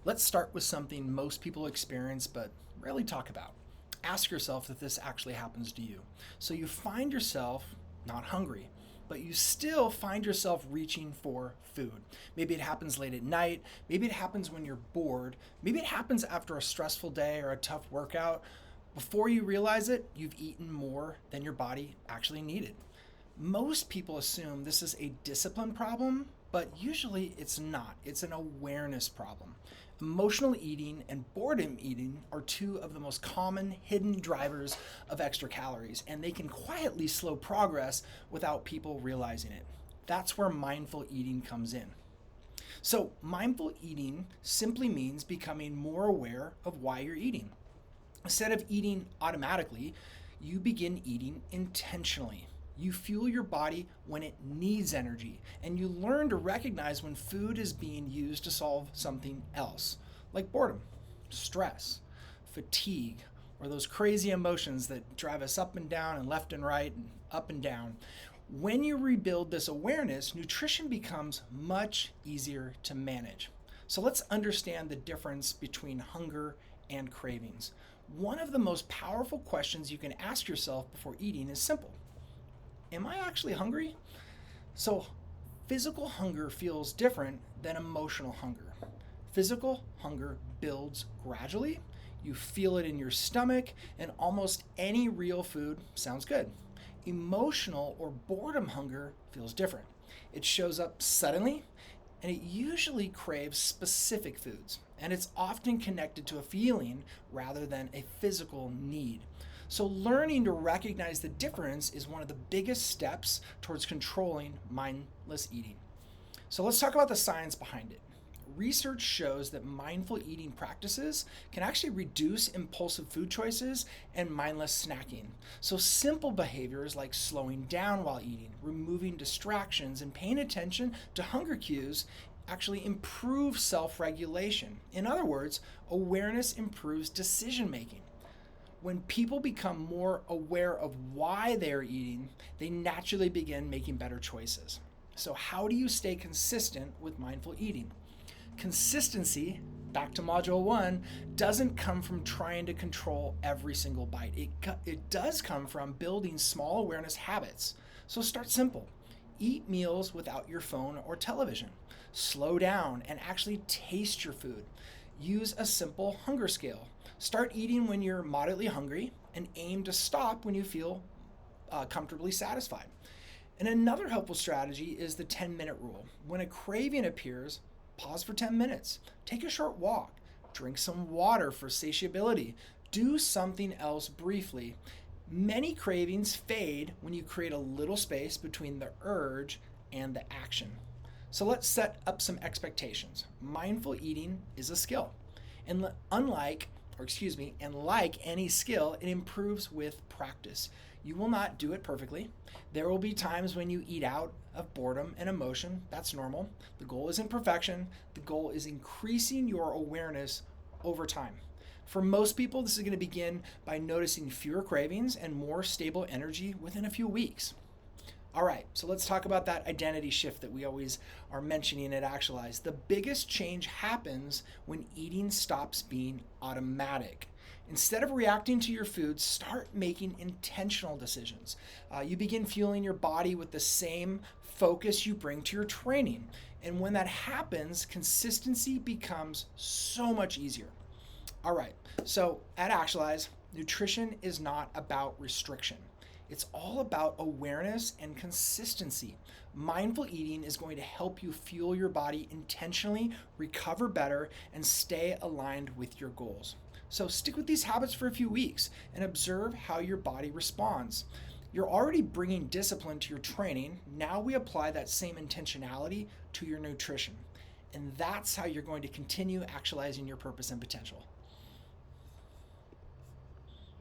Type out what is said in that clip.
Let's start with something most people experience but rarely talk about. Ask yourself if this actually happens to you. So you find yourself not hungry, but you still find yourself reaching for food. Maybe it happens late at night, maybe it happens when you're bored, maybe it happens after a stressful day or a tough workout. Before you realize it, you've eaten more than your body actually needed. Most people assume this is a discipline problem, but usually it's not. It's an awareness problem. Emotional eating and boredom eating are two of the most common hidden drivers of extra calories, and they can quietly slow progress without people realizing it. That's where mindful eating comes in. So, mindful eating simply means becoming more aware of why you're eating. Instead of eating automatically, you begin eating intentionally. You fuel your body when it needs energy, and you learn to recognize when food is being used to solve something else, like boredom, stress, fatigue, or those crazy emotions that drive us up and down and left and right and up and down. When you rebuild this awareness, nutrition becomes much easier to manage. So let's understand the difference between hunger and cravings. One of the most powerful questions you can ask yourself before eating is simple: am I actually hungry? So, physical hunger feels different than emotional hunger. Physical hunger builds gradually. You feel it in your stomach, and almost any real food sounds good. Emotional or boredom hunger feels different. It shows up suddenly, and it usually craves specific foods, and it's often connected to a feeling rather than a physical need. So, learning to recognize the difference is one of the biggest steps towards controlling mindless eating. So, let's talk about the science behind it. Research shows that mindful eating practices can actually reduce impulsive food choices and mindless snacking. So, simple behaviors like slowing down while eating, removing distractions, and paying attention to hunger cues actually improve self regulation. In other words, awareness improves decision making. When people become more aware of why they're eating, they naturally begin making better choices. So, how do you stay consistent with mindful eating? Consistency, back to module one, doesn't come from trying to control every single bite. It does come from building small awareness habits. So, start simple. Eat meals without your phone or television. Slow down and actually taste your food. Use a simple hunger scale. Start eating when you're moderately hungry and aim to stop when you feel comfortably satisfied. And another helpful strategy is the 10-minute rule. When a craving appears, pause for 10 minutes. Take a short walk. Drink some water for satiability. Do something else briefly. Many cravings fade when you create a little space between the urge and the action. So let's set up some expectations. Mindful eating is a skill. And like any skill, it improves with practice. You will not do it perfectly. There will be times when you eat out of boredom and emotion. That's normal. The goal isn't perfection. The goal is increasing your awareness over time. For most people, this is going to begin by noticing fewer cravings and more stable energy within a few weeks. All right, so let's talk about that identity shift that we always are mentioning at Actualize. The biggest change happens when eating stops being automatic. Instead of reacting to your food, start making intentional decisions. You begin fueling your body with the same focus you bring to your training. And when that happens, consistency becomes so much easier. All right, so at Actualize, nutrition is not about restriction. It's all about awareness and consistency. Mindful eating is going to help you fuel your body intentionally, recover better, and stay aligned with your goals. So stick with these habits for a few weeks and observe how your body responds. You're already bringing discipline to your training. Now we apply that same intentionality to your nutrition. And that's how you're going to continue actualizing your purpose and potential.